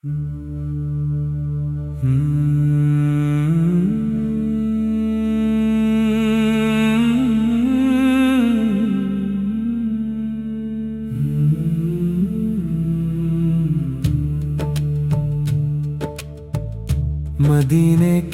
मदीने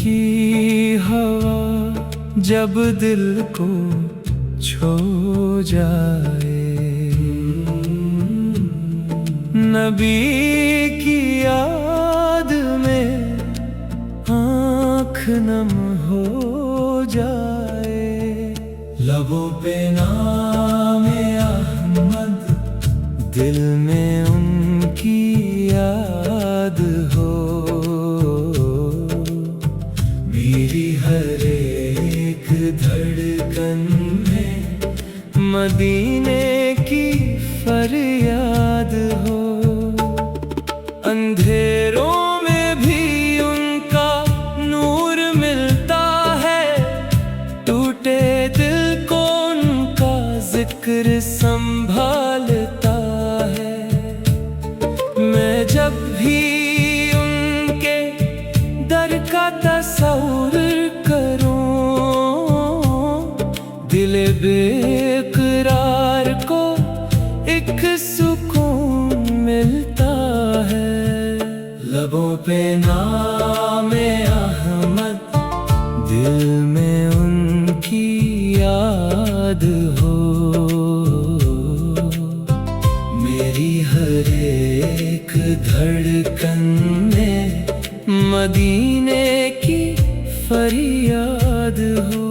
की हवा जब दिल को छू जाए, नबी की याद में आँख नम हो जाए। लबों पे नामे अहमद, दिल में उनकी याद हो। मेरी हर एक धड़कन में मदीने की फरियाद हो। अंधेरों में भी उनका नूर मिलता है, टूटे दिल को उनका जिक्र संभालता है। मैं जब भी उनके दर का तस्वुर करूं, दिल बेकरार को एक सुकून मिलता है। लबों पे नामे अहमद, दिल में उनकी याद हो। मेरी हर एक धड़कन में मदीने की फरियाद हो।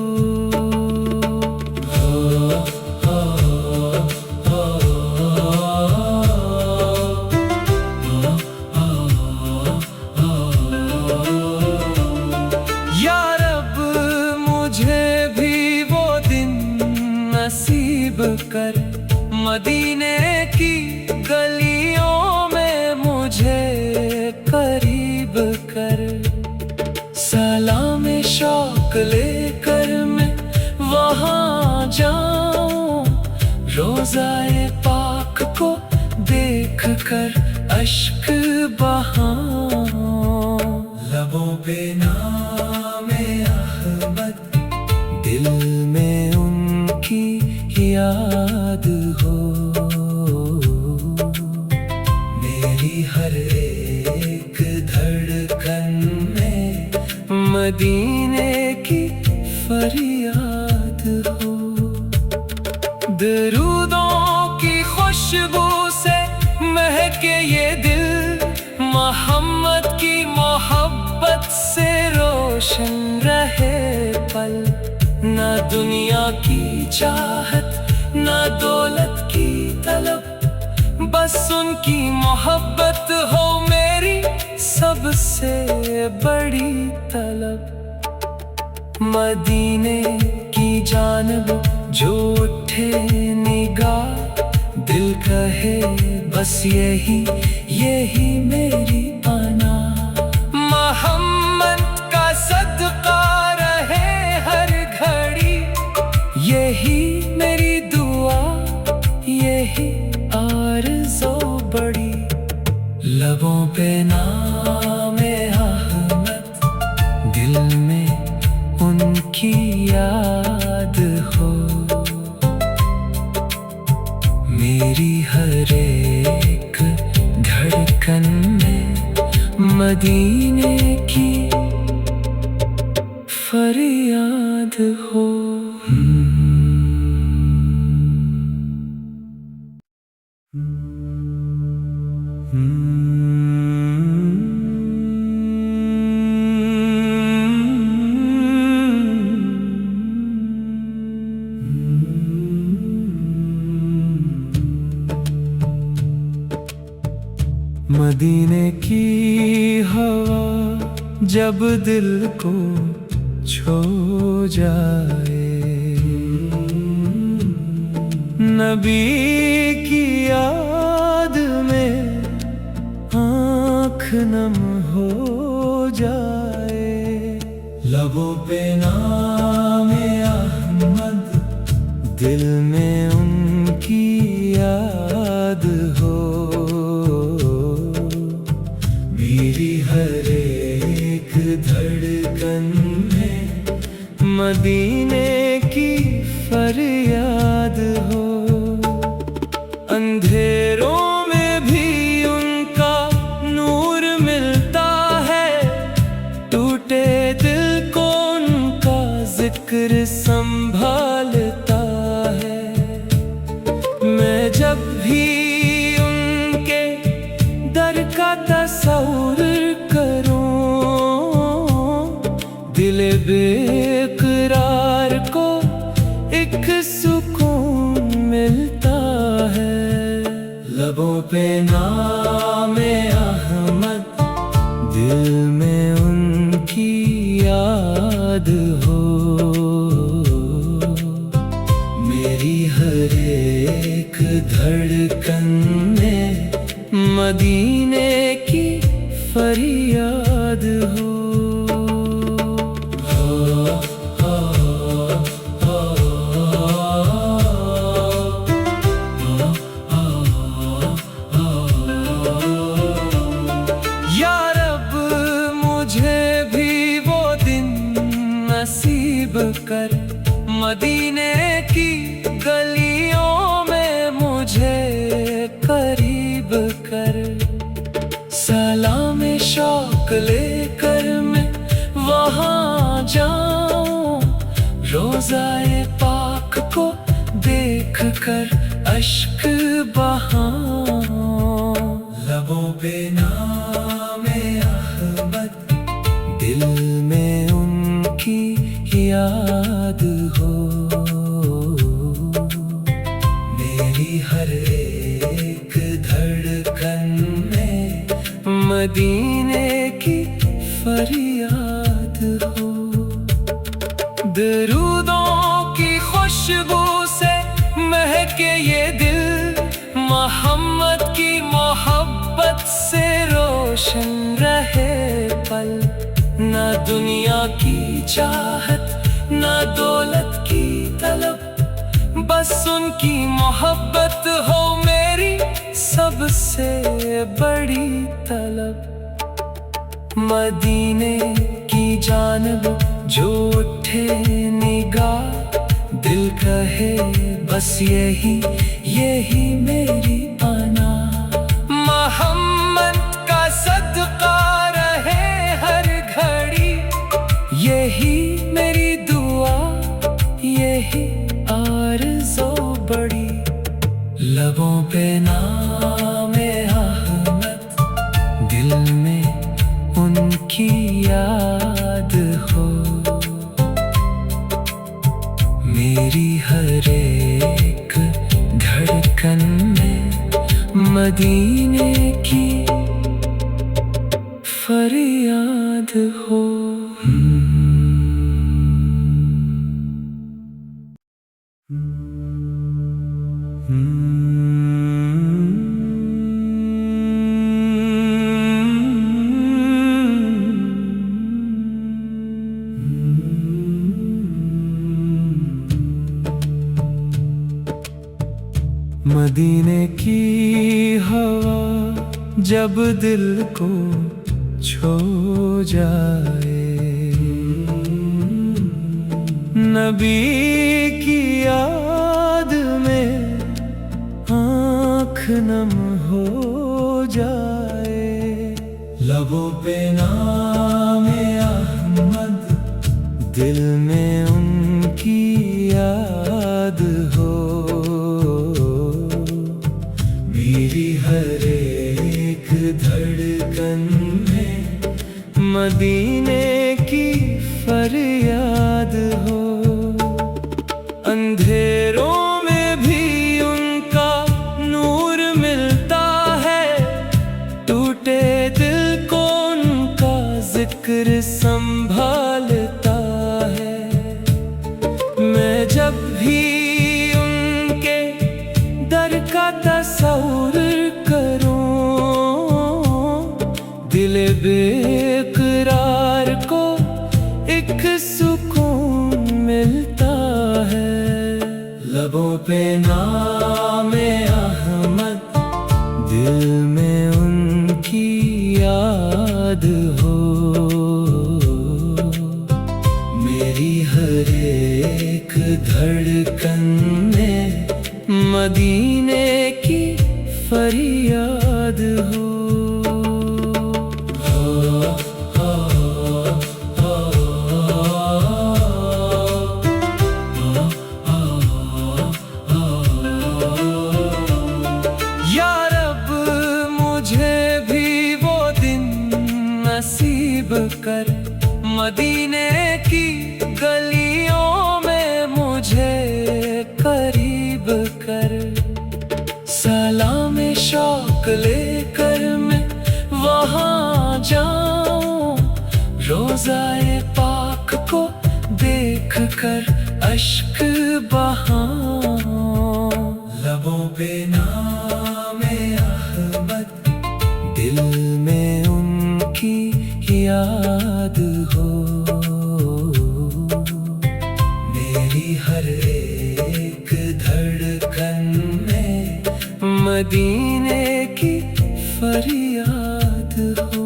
या रब, मुझे भी वो दिन नसीब कर, मदीने की गलियों में मुझे करीब कर। सलाम शौक लेकर मैं वहाँ जाऊं, रोज़ाए पाक को देख कर अश्क बहाऊं। लबों पे नामे अहमद, दिल में उनकी याद हो। मेरी हर एक धड़कन में मदीने की फरियाद हो। दरूदों की खुशबू से महके ये दिल, मोहम्मद की मोहब्बत से रोशन रहे पल। ना दुनिया की चाहत, ना दौलत की तलब, बस उनकी मोहब्बत हो मेरी सबसे बड़ी तलब। मदीने की जानब जो उठे निगाह, दिल कहे बस यही यही मेरी आना। मोहम्मद का सदका रहे हर घड़ी, यही मेरी दुआ, यही आरज़ू बड़ी। लबों पे नामे अहमद, दिल में उनकी याद हो। मेरी हर एक धड़कन में मदीने की फरियाद हो। मदीने की हवा जब दिल को छू जाए, नबी की याद में आँख नम हो जाए। लबों पे नामे अहमद, दिल में उनकी याद हो। मेरी हर एक धड़कन में मदीने की फरियाद हो। अंधेरों में भी उनका नूर मिलता है, टूटे दिल को उनका जिक्र संभालता है। मैं जब भी उनके दर का तस्वुर करूं, दिल बेकरार को एक सुकून मिलता है। लबों पे नामे अहमद, दिल में उनकी याद हो। मेरी हर एक धड़कन में मदीने की फरियाद हो। या रब मुझे भी वो दिन नसीब कर, मदीने की गलियों में मुझे करीब कर। सलाम शौक लेकर मैं वहाँ जाऊं, रोज़ाए पाक को देख कर अश्क बहाऊं। लबों पे नामे अहमद, दिल में उनकी याद हो। मेरी हर एक धड़कन में मदीने की फरियाद हो। दरूदों की खुशबू से महके ये दिल, मोहम्मद की मोहब्बत से रोशन रहे पल। ना दुनिया की चाहत, ना दौलत की तलब, बस उनकी मोहब्बत हो मेरी सबसे बड़ी तलब। मदीने की जानिब जो उठे निगाह, दिल कहे बस यही मेरी पना। मोहम्मद का सदका रहे हर घड़ी, यही मेरी दुआ, यही आरज़ू बड़ी। लबों पे नामे अहमद, दिल में उनकी याद हो। मेरी हर एक धड़कन में मदीने की फरियाद हो। मदीने की हवा जब दिल को छू जाए, नबी की याद में आँख नम हो जाए। लबों पे नामे अहमद, दिल में उनकी याद हो। मेरी हर एक धड़कन में मदीने की फरियाद हो। अंधेरों में भी उनका नूर मिलता है, टूटे दिल को उनका जिक्र संभालता है। मैं जब भी उनके दर का तस्वुर करूं, दिल बेकरार को एक सुकून मिलता है। लबों पे नामे अहमद, दिल में उनकी याद हो। मेरी हर एक धड़कन में मदीने की फरियाद हो। या रब मुझे भी वो दिन नसीब कर, मदीने की गलियों में मुझे करीब कर। सलाम शौक लेकर मैं वहाँ जाऊं, रोज़ाए पाक को देख कर अश्क बहाऊं। लबों पे नामे अहमद, दिल में उनकी याद हो। मेरी हर एक धड़कन में मदीने की फरियाद हो।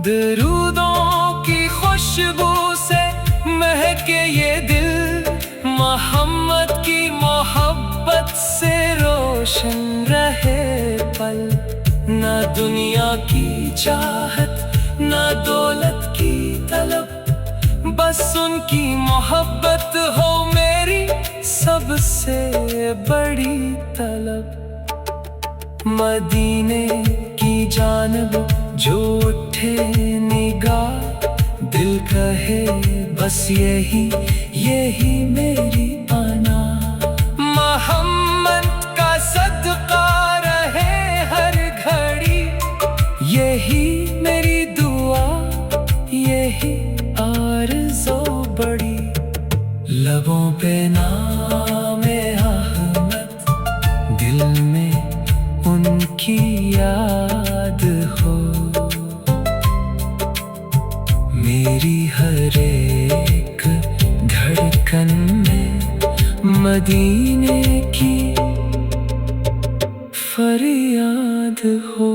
दरूदों की खुशबू से महके ये दिल, मोहम्मद की मोहब्बत से रोशन रहे पल। ना दुनिया की चाहत ना दौलत की तलब, बस उनकी मोहब्बत हो मेरी सबसे बड़ी तलब। मदीने की जानब जो उठे निगाह, दिल कहे बस यही यही मेरी आना। मोहम्मद का सदका रहे हर घड़ी, यही मेरी दुआ यही आरज़ू बड़ी। लबों पे नामे अहमद, दिल में उनकी याद हो। मेरी हर एक धड़कन में मदीने की फरियाद हो।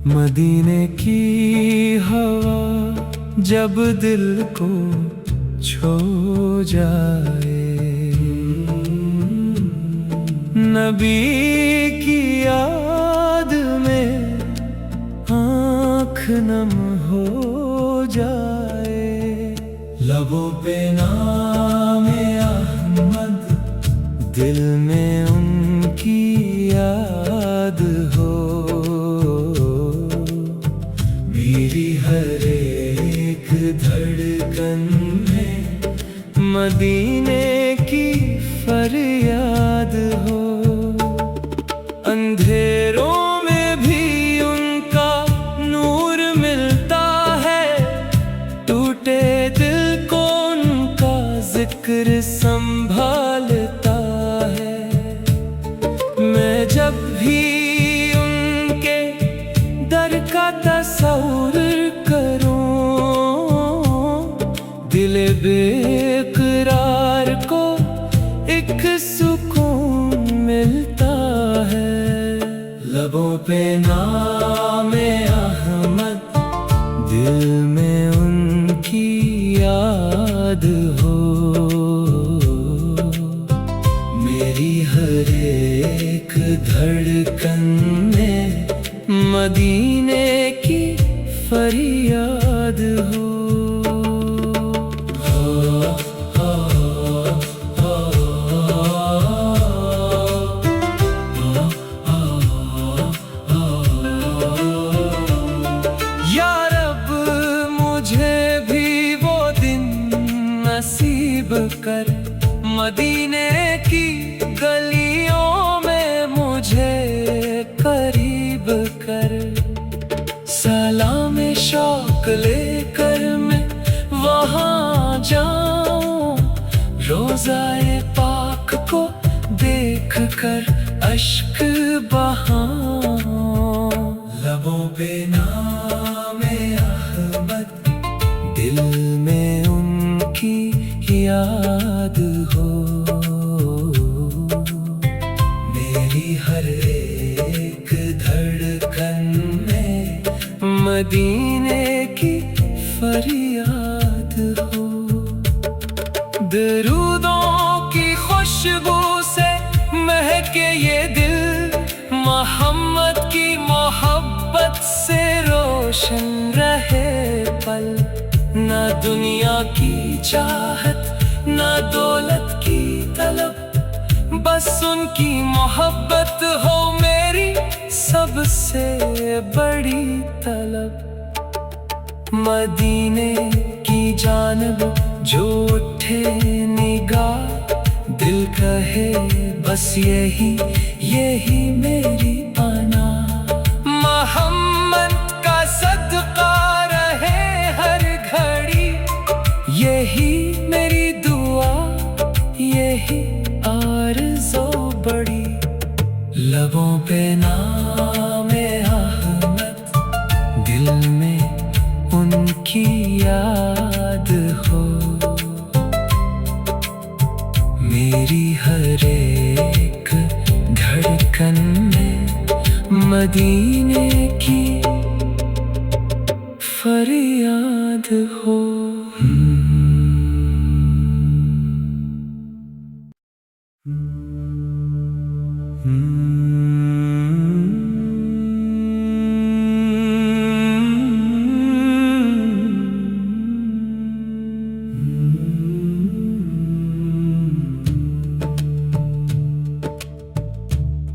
मदीने की हवा जब दिल को छू जाए, नबी की याद में आँख नम हो जाए। लबों पे नामे अहमद, दिल में उनकी याद हो। मेरी हर एक धड़कन में मदीने की फरियाद हो। अंधेरों में भी उनका नूर मिलता है, टूटे दिल को उनका जिक्र संभालता है। मैं जब भी उनके दर का तस्वुर करूं, दिल बेकरार को एक सुकून मिलता है। लबों पे नामे अहमद, दिल में उनकी याद हो। मेरी हर एक धड़कन में मदीने की फरियाद हो। या रब मुझे भी वो दिन नसीब कर, मदीने की गलियों में मुझे करीब कर। सलाम शौक लेकर मैं वहाँ जाऊं, रोज़ाए पाक कर अश्क बहाऊं। लबों पे नामे अहमद, दिल में उनकी याद हो। मेरी हर एक धड़कन में मदीने की फरियाद हो। दरूदों की खुशबू से महके ये दिल, मोहम्मद की मोहब्बत से रोशन रहे पल। ना दुनिया की चाहत, ना दौलत की तलब, बस उनकी मोहब्बत हो मेरी सबसे बड़ी तलब। मदीने की जानब जो उठे निगाह, दिल कहे बस यही मेरी पाना। मोहम्मद का सदका रहे हर घड़ी, यही मेरी दुआ, यही आरज़ू बड़ी। लबों पे नामे अहमद, दिल में उनकी याद हो। मेरी हर एक धड़कन में मदीने की फरियाद हो।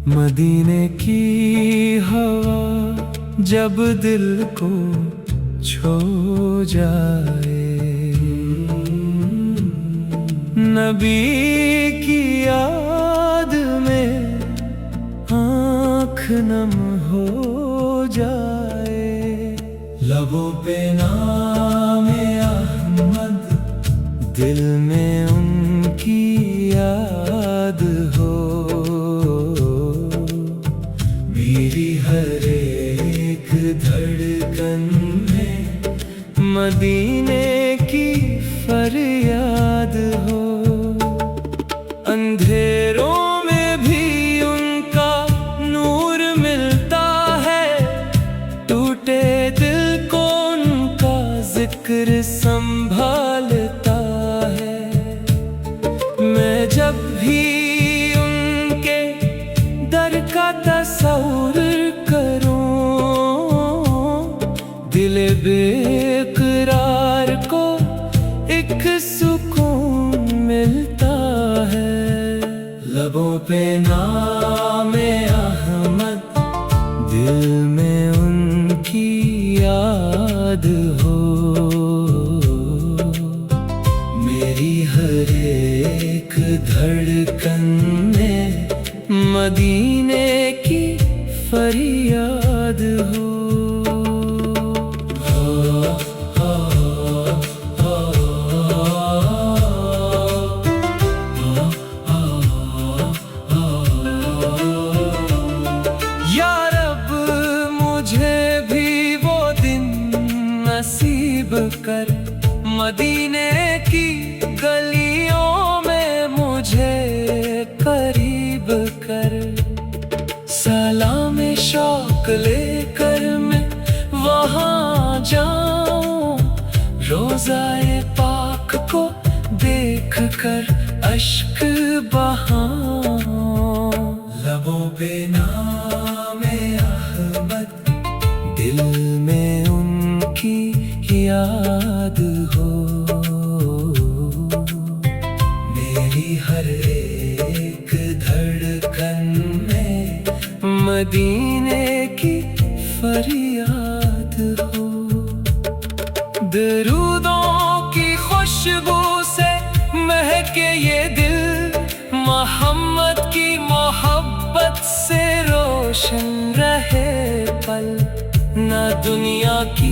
मदीने की हवा जब दिल को छू जाए, नबी की याद में आँख नम हो जाए। लबों पे नामे अहमद, दिल में उनकी याद हो। मेरी हर एक धड़कन में मदीने की फरियाद हो। अंधेरों में भी उनका नूर मिलता है, टूटे दिल को उनका जिक्र संभालता है। मैं जब भी उनके दर का तस्वुर करूं, दिल बेकरार को एक सुकून मिलता है। लबों पे नामे अहमद, दिल में उनकी याद हो। मेरी हर एक धड़कन में मदीने की फरियाद हो। या रब मुझे भी वो दिन नसीब कर, मदीने की गलियों में मुझे करीब कर। सलाम शौक लेकर मैं वहाँ जाऊं, रोज़ाए पाक को देख कर अश्क बहाऊं। लबों पे नामे अहमद, दिल में उनकी याद हो। मेरी हर एक धड़कन में मदीने की फरियाद हो। दरूदों की खुशबू से महके ये दिल, मोहम्मद की मोहब्बत से रोशन रहे पल। ना दुनिया की